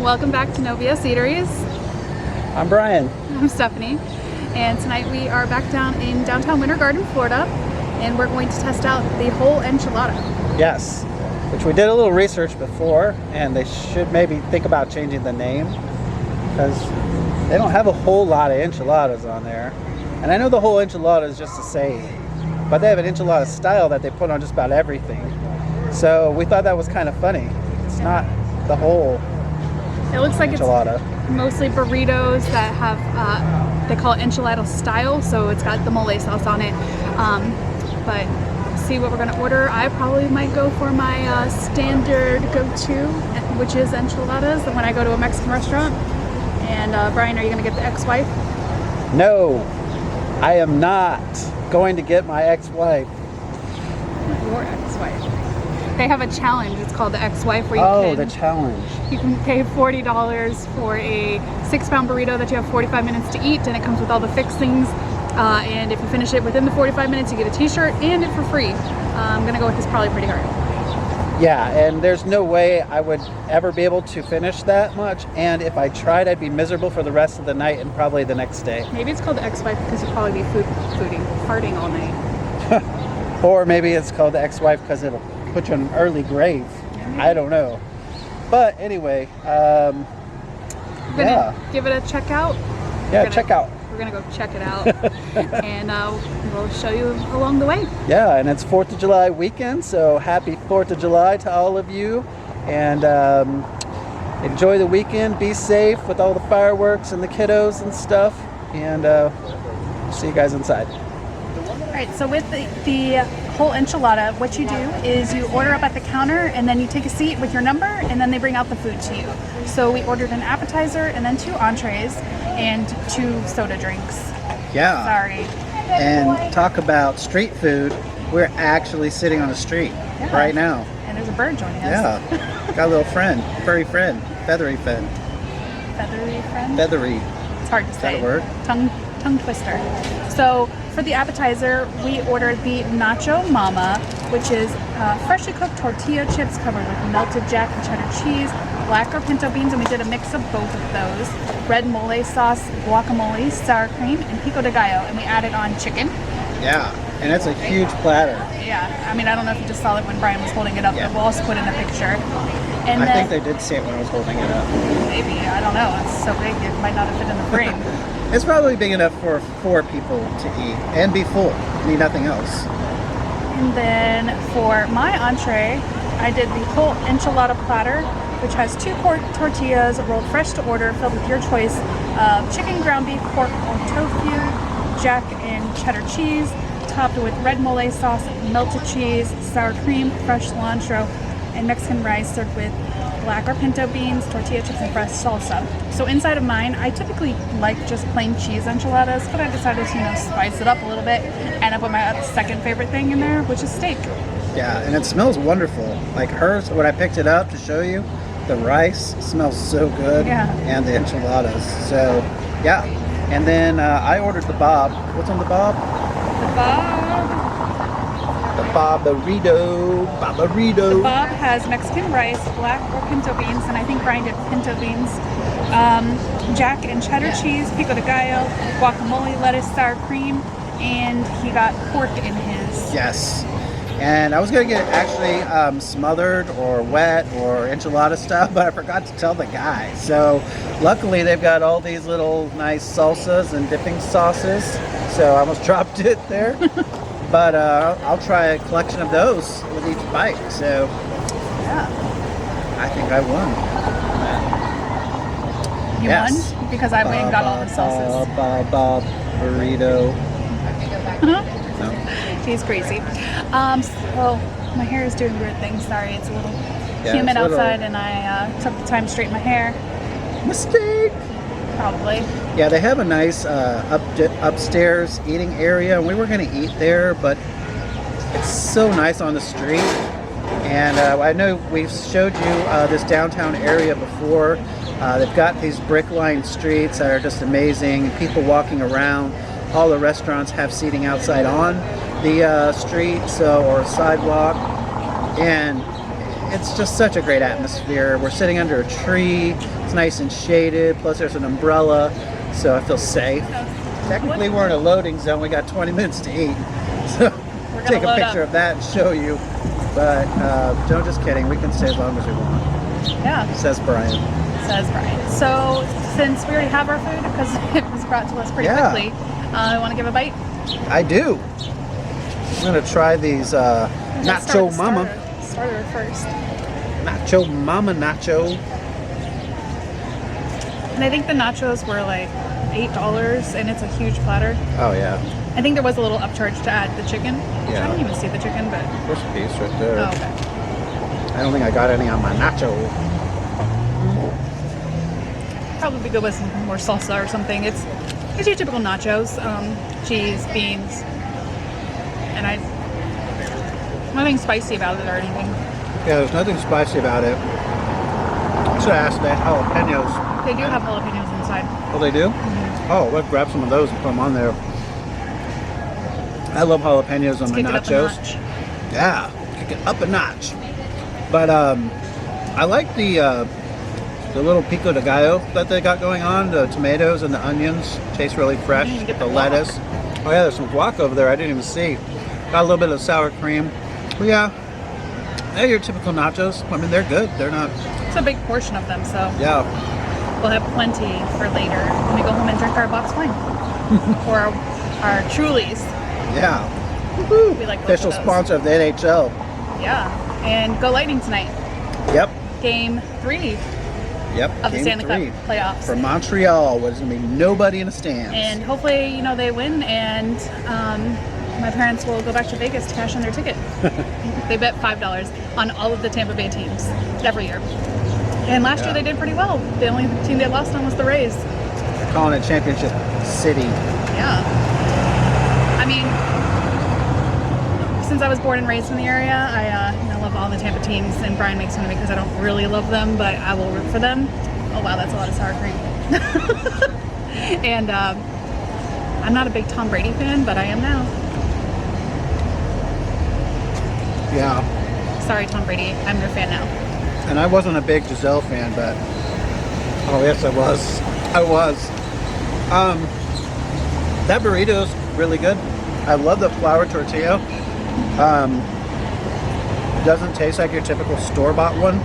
Welcome back to Novia Eateries. I'm Brian. I'm Stephanie. And tonight we are back down in downtown Winter Garden, Florida, and we're going to test out the Whole Enchilada. Yes, which we did a little research before, and they should maybe think about changing the name because they don't have a whole lot of enchiladas on there. And I know the Whole Enchilada is just the same, but they have an enchilada style that they put on just about everything. So we thought that was kind of funny. It's not the whole It looks like enchilada. It's mostly burritos that have, they call it enchilada style, so it's got the mole sauce on it. But see what we're gonna order. I probably might go for my standard go-to, which is enchiladas when I go to a Mexican restaurant. And Brian, are you gonna get the ex-wife? No, I am not going to get my ex-wife. Your ex-wife. They have a challenge. It's called the ex-wife, where the challenge. You can pay $40 for a 6-pound burrito that you have 45 minutes to eat, and it comes with all the fixings. And if you finish it within the 45 minutes, you get a t-shirt and it for free. I'm gonna go with this probably pretty hard. Yeah, and there's no way I would ever be able to finish that much. And if I tried, I'd be miserable for the rest of the night and probably the next day. Maybe it's called the ex-wife because you'll probably be farting all night. Or maybe it's called the ex-wife because it'll put you in an early grave. I don't know. But anyway, give it a check out. Yeah, check out. We're gonna go check it out, and we'll show you along the way. Yeah, and it's 4th of July weekend, so happy 4th of July to all of you, and enjoy the weekend. Be safe with all the fireworks and the kiddos and stuff, and see you guys inside. All right, so with the Whole Enchilada, what you do is you order up at the counter and then you take a seat with your number and then they bring out the food to you. So we ordered an appetizer and then 2 entrees and 2 soda drinks. Yeah. Sorry. And talk about street food. We're actually sitting on the street right now. And there's a bird joining us. Yeah. Got a little friend, furry friend, feathery friend. Feathery friend? Feathery. It's hard to say. Is that a word? Tongue twister. So for the appetizer, we ordered the Nacho Mama, which is freshly cooked tortilla chips covered with melted jack and cheddar cheese, black or pinto beans, and we did a mix of both of those, red mole sauce, guacamole, sour cream, and pico de gallo, and we added on chicken. Yeah, and it's a huge platter. Yeah, I mean, I don't know if you just saw it when Brian was holding it up, but we'll also put in a picture. And I think they did see it when I was holding it up. Maybe, I don't know, it's so big it might not have fit in the frame. It's probably big enough for 4 people to eat and be full. Need nothing else. And then for my entree, I did the Whole Enchilada platter, which has 2 tortillas rolled fresh to order, filled with your choice of chicken, ground beef, pork, or tofu, jack and cheddar cheese, topped with red mole sauce, melted cheese, sour cream, fresh cilantro, and Mexican rice served with black or pinto beans, tortilla chips, and fresh salsa. So inside of mine, I typically like just plain cheese enchiladas, but I decided to, spice it up a little bit, and I put my second favorite thing in there, which is steak. Yeah, and it smells wonderful. Like hers, when I picked it up to show you, the rice smells so good, and the enchiladas. So, yeah. And then I ordered the bob. What's on the bob? The bob. The Burrito. The bob has Mexican rice, black or pinto beans, and I think Brian did pinto beans, jack and cheddar cheese, pico de gallo, guacamole, lettuce, sour cream, and he got pork in his. Yes. And I was going to get it actually smothered or wet or enchilada style, but I forgot to tell the guy. So luckily they've got all these little nice salsas and dipping sauces. So I almost dropped it there. But I'll try a collection of those with each bite. So yeah, I think I won. You won? Because I went and got all the sauces. Burrito. No. She's crazy. So my hair is doing weird things. Sorry, it's a little humid outside, and I took the time to straighten my hair. Mistake. Probably. Yeah, they have a nice upstairs eating area, and we were going to eat there, but it's so nice on the street. And I know we've showed you this downtown area before. They've got these brick-lined streets that are just amazing. People walking around. All the restaurants have seating outside on the street, or sidewalk, and it's just such a great atmosphere. We're sitting under a tree. It's nice and shaded. Plus, there's an umbrella, so I feel safe. Technically, we're in a loading zone. We got 20 minutes to eat, so take a picture of that and show you. But no, just kidding. We can stay as long as we want. Yeah. Says Brian. Says Brian. So since we already have our food, because it was brought to us pretty quickly, I want to give a bite. I do. I'm gonna try these Nacho Mama. Starter first. Nacho Mama nacho. And I think the nachos were like $8, and it's a huge platter. Oh yeah. I think there was a little upcharge to add the chicken. Yeah. I didn't even see the chicken, but. There's a piece right there. Oh, okay. I don't think I got any on my nacho. Probably go with some more salsa or something. It's your typical nachos, cheese, beans, and nothing spicy about it or anything. Yeah, there's nothing spicy about it. I should ask they jalapenos. They do have jalapenos inside. Oh, they do? Mm-hmm. Oh, let's grab some of those and put them on there. I love jalapenos on my nachos. Yeah, kick it up a notch. But I like the little pico de gallo that they got going on. The tomatoes and the onions taste really fresh. The lettuce. Oh yeah, there's some guac over there I didn't even see. Got a little bit of sour cream. But yeah, they're your typical nachos. I mean, they're good. They're not. It's a big portion of them, so yeah, we'll have plenty for later when we go home and drink our box wine or our Trulies. Yeah. We like official sponsor of the NHL. Yeah, and go Lightning tonight. Yep. Game 3. Yep. Of the Stanley Cup playoffs. For Montreal, where there's going to be nobody in the stands. And hopefully, they win, and my parents will go back to Vegas to cash in their ticket. They bet $5 on all of the Tampa Bay teams every year. And last year they did pretty well. The only team they lost on was the Rays. They're calling it Championship City. Yeah. I mean, since I was born and raised in the area, I love all the Tampa teams, and Brian makes fun of me because I don't really love them, but I will root for them. Oh wow, that's a lot of sour cream. And I'm not a big Tom Brady fan, but I am now. Yeah. Sorry, Tom Brady, I'm your fan now. And I wasn't a big Giselle fan, but oh yes, I was. I was. That burrito's really good. I love the flour tortilla. Doesn't taste like your typical store-bought one.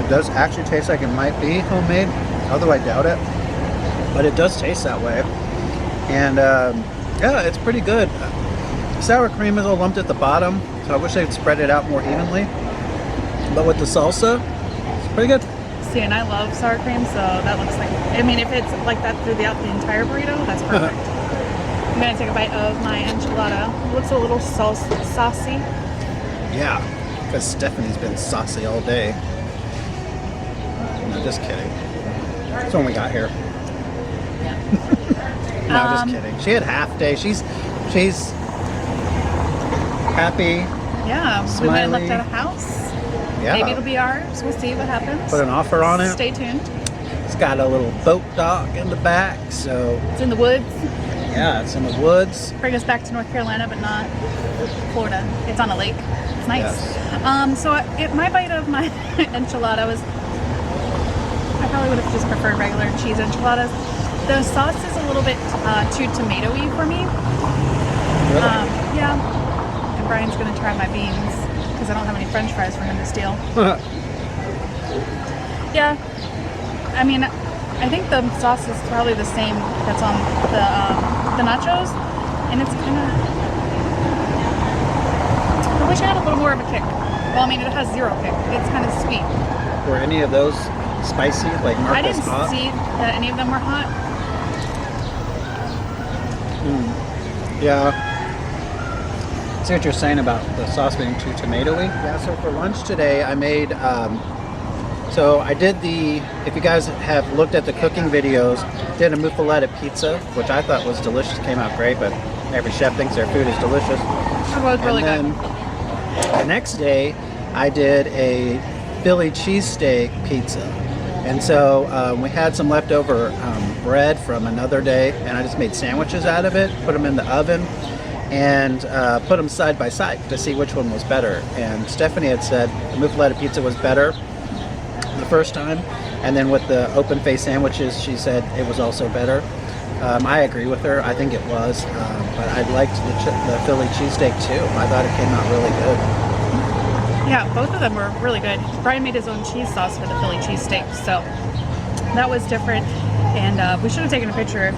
It does actually taste like it might be homemade, although I doubt it. But it does taste that way. And yeah, it's pretty good. Sour cream is all lumped at the bottom, so I wish they'd spread it out more evenly. But with the salsa, it's pretty good. See, and I love sour cream, so that looks like, I mean, if it's like that throughout the entire burrito, that's perfect. I'm gonna take a bite of my enchilada. It looks a little saucy. Yeah, because Stephanie's been saucy all day. No, just kidding. That's when we got here. Yeah. No, just kidding. She had half day. She's happy. Yeah, smiley. we might have left at a house. Yeah. Maybe it'll be ours. We'll see what happens. Put an offer on it. Stay tuned. It's got a little boat dock in the back, so It's in the woods. yeah, it's in the woods. Bring us back to North Carolina, but not Florida. It's on a lake. It's nice. Yes. So my bite of my enchilada was, I probably would have just preferred regular cheese enchiladas. The sauce is a little bit too tomatoey for me. Really? Yeah. And Brian's gonna try my beans because I don't have any French fries for him to steal. Yeah. I mean, I think the sauce is probably the same that's on the nachos, and it's kind of. I wish I had a little more of a kick. Well, I mean, it has zero kick. It's kind of sweet. Were any of those spicy? Like Marcus I didn't hot? see that any of them were hot. Yeah. See what you're saying about the sauce being too tomatoey? Yeah, so for lunch today I made, so I did if you guys have looked at the cooking videos, did a muffaletta pizza, which I thought was delicious, came out great, but every chef thinks their food is delicious. It was really good. The next day I did a Philly cheesesteak pizza. And so we had some leftover bread from another day, and I just made sandwiches out of it, put them in the oven, and put them side by side to see which one was better. And Stephanie had said the muffaletta pizza was better the first time, and then with the open face sandwiches, she said it was also better. I agree with her. I think it was, but I liked the Philly cheesesteak too. I thought it came out really good. Yeah, both of them were really good. Brian made his own cheese sauce for the Philly cheesesteak, so that was different. And we should have taken a picture.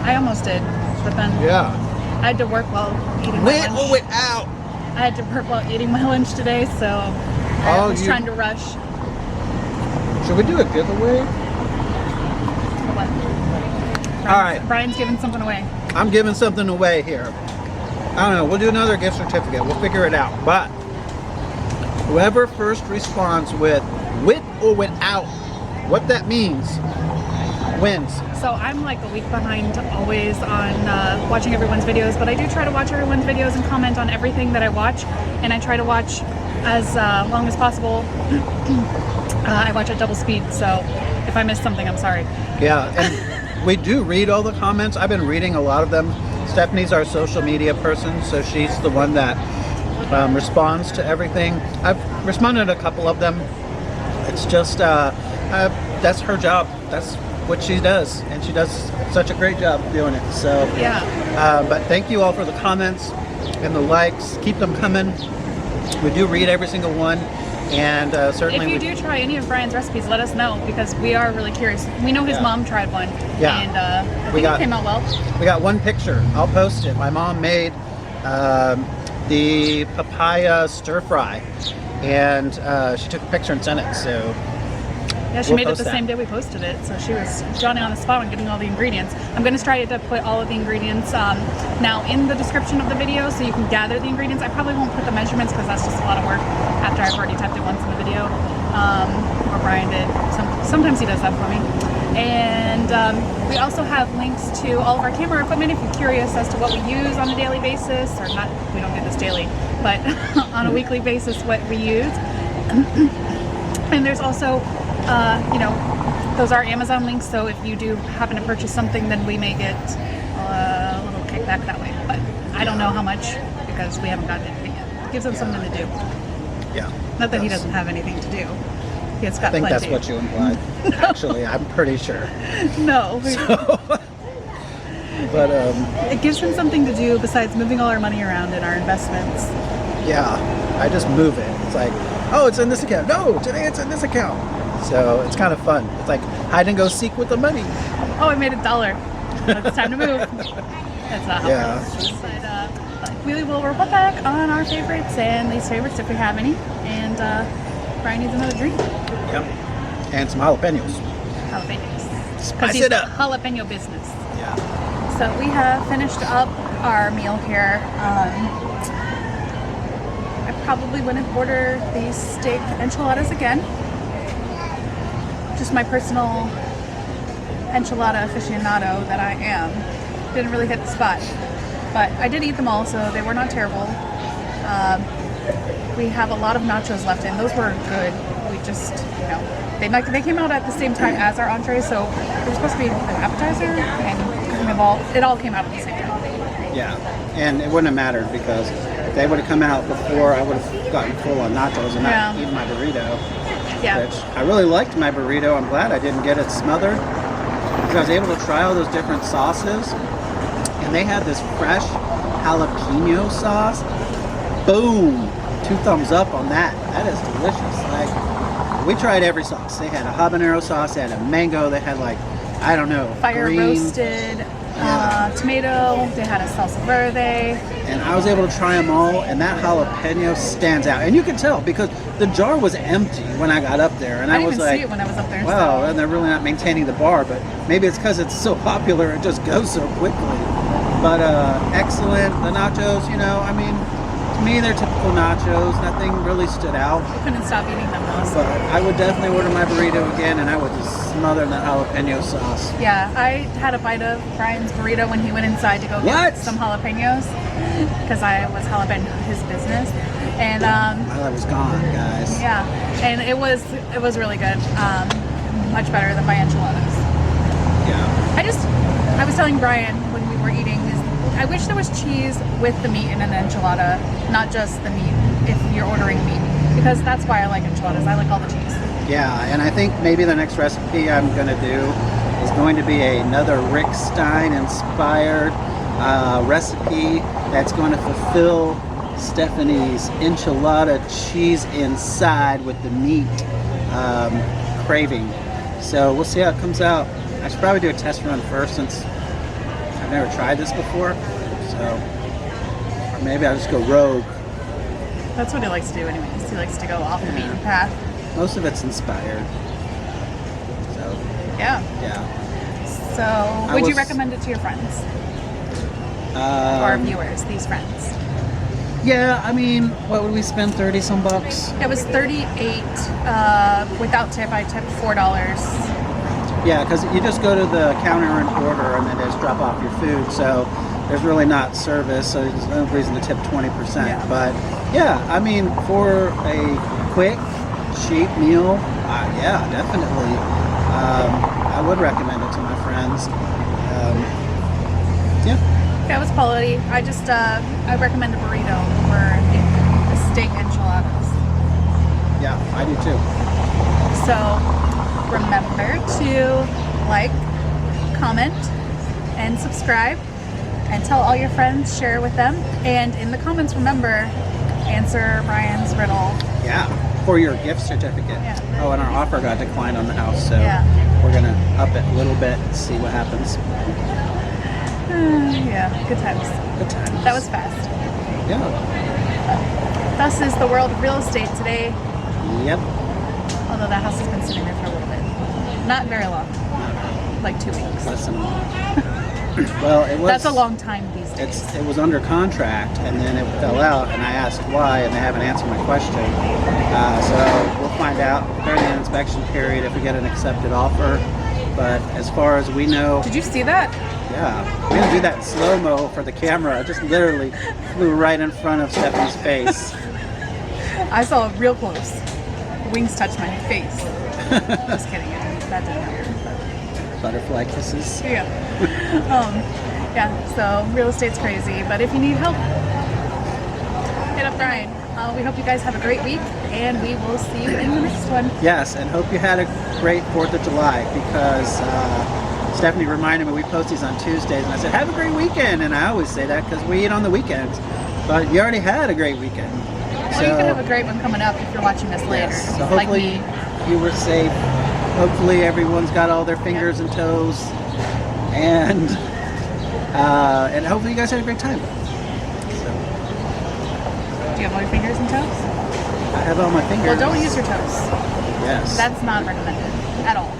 I almost did, but then I had to work while eating my lunch. Oh, it out! I had to work while eating my lunch today, so I was trying to rush. Should we do a giveaway? What? All right. Brian's giving something away. I'm giving something away here. I don't know. We'll do another gift certificate. We'll figure it out. But whoever first responds with or without what that means wins. So I'm like a week behind always on watching everyone's videos, but I do try to watch everyone's videos and comment on everything that I watch, and I try to watch as long as possible. I watch at double speed, so if I miss something, I'm sorry. Yeah, and we do read all the comments. I've been reading a lot of them. Stephanie's our social media person, so she's the one that responds to everything. I've responded to a couple of them. It's just, that's her job. That's what she does, and she does such a great job doing it. So yeah. But thank you all for the comments and the likes. Keep them coming. We do read every single one, and certainly if you do try any of Brian's recipes, let us know, because we are really curious. We know his mom tried one, and I think it came out well. We got one picture. I'll post it. My mom made the papaya stir fry, and she took a picture and sent it. So yeah, she made it the same day we posted it, so she was Johnny on the spot on getting all the ingredients. I'm going to try to put all of the ingredients now in the description of the video, so you can gather the ingredients. I probably won't put the measurements because that's just a lot of work after I've already typed it once in the video, or Brian did. Sometimes he does that for me. And we also have links to all of our camera equipment if you're curious as to what we use on a daily basis, or not, we don't do this daily, but on a weekly basis what we use. And there's also those are Amazon links, so if you do happen to purchase something, then we may get a little kickback that way. But I don't know how much, because we haven't gotten anything yet. It gives them something to do. Yeah. Not that he doesn't have anything to do. He's got I think plenty. that's what you implied. Actually, I'm pretty sure. No. But it gives him something to do besides moving all our money around in our investments. yeah, I just move it. It's like, oh, it's in this account. No, today it's in this account. So it's kind of fun. It's like hide and go seek with the money. Oh, I made $1. It's time to move. That's not how it goes. But we will report back on our favorites and least favorites if we have any. And Brian needs another drink. Yep. And some jalapenos. Jalapenos. Spice it up. Jalapeno business. Yeah. So we have finished up our meal here. I probably wouldn't order these steak enchiladas again. Just my personal enchilada aficionado that I am. Didn't really hit the spot. But I did eat them all, so they were not terrible. We have a lot of nachos left in. Those were good. We just, they came out at the same time as our entree, so it was supposed to be an appetizer, and it all came out at the same time. Yeah, and it wouldn't have mattered, because if they would have come out before, I would have gotten full on nachos and not eaten my burrito. Yeah. Which I really liked my burrito. I'm glad I didn't get it smothered, because I was able to try all those different sauces, and they had this fresh jalapeno sauce. Boom! 2 thumbs up on that. That is delicious. Like, we tried every sauce. They had a habanero sauce, they had a mango, they had fire green, roasted tomato, they had a salsa verde. And I was able to try them all, and that jalapeno stands out. And you can tell, because the jar was empty when I got up there, and I was didn't like, see it when I was up there. wow, and they're really not maintaining the bar, but maybe it's because it's so popular, it just goes so quickly. But excellent. The nachos, to me, they're typical nachos. Nothing really stood out. I couldn't stop eating them though. But I would definitely order my burrito again, and I would just smother that jalapeno sauce. Yeah, I had a bite of Brian's burrito when he went inside to go get some jalapenos, because I was jalapeno his business, and while I was gone, guys. yeah, and it was really good. Much better than my enchiladas. Yeah. I was telling Brian when we were eating, I wish there was cheese with the meat in an enchilada, not just the meat if you're ordering meat, because that's why I like enchiladas. I like all the cheese. Yeah, and I think maybe the next recipe I'm going to do is going to be another Rick Stein inspired recipe that's going to fulfill Stephanie's enchilada cheese inside with the meat craving. So we'll see how it comes out. I should probably do a test run first since I've never tried this before. So, or maybe I'll just go rogue. That's what he likes to do anyways. He likes to go off the beaten path. Most of it's inspired. So, Yeah. yeah. So, would you recommend it to your friends? Or viewers, these friends? Yeah, I mean, what would we spend? 30 some bucks? It was $38 without tip. I tipped $4. Yeah, because you just go to the counter and order, and then they just drop off your food. So there's really not service, so there's no reason to tip 20%. Yeah. But yeah, I mean, for a quick, cheap meal, yeah, definitely. I would recommend it to my friends. Yeah. That was quality. I just I recommend a burrito over the steak enchiladas. Yeah, I do too. So remember to like, comment, and subscribe, and tell all your friends, share with them, and in the comments remember, answer Brian's riddle. Yeah, for your gift certificate. Yeah. Oh, and our offer got declined on the house, so Yeah. we're gonna up it a little bit and see what happens. Yeah, good times. Good times. That was fast. Yeah. Thus is the world of real estate today, Yep. although that house has been sitting there for a little bit. Not very long, like 2 weeks. Less than a month. Well, it was. That's a long time these days. It was under contract, and then it fell out, and I asked why, and they haven't answered my question. So we'll find out during the inspection period if we get an accepted offer. But as far as we know, Did you see that? yeah, we're gonna do that in slow-mo for the camera. It just literally flew right in front of Stephanie's face. I saw it real close. Wings touched my face. Just kidding. That didn't matter. Butterfly kisses. Yeah. Yeah, so real estate's crazy, but if you need help, hit up Brian. We hope you guys have a great week, and we will see you in the next one. Yes, and hope you had a great 4th of July, because Stephanie reminded me we post these on Tuesdays, and I said, have a great weekend, and I always say that because we eat on the weekends, but you already had a great weekend. Well, you can have a great one coming up if you're watching this later. Yes, so like hopefully me. you were safe. Hopefully everyone's got all their fingers and toes, and hopefully you guys had a great time. So, Do you have all your fingers and toes? I have all my fingers. Well, don't use your toes. Yes. That's not recommended at all.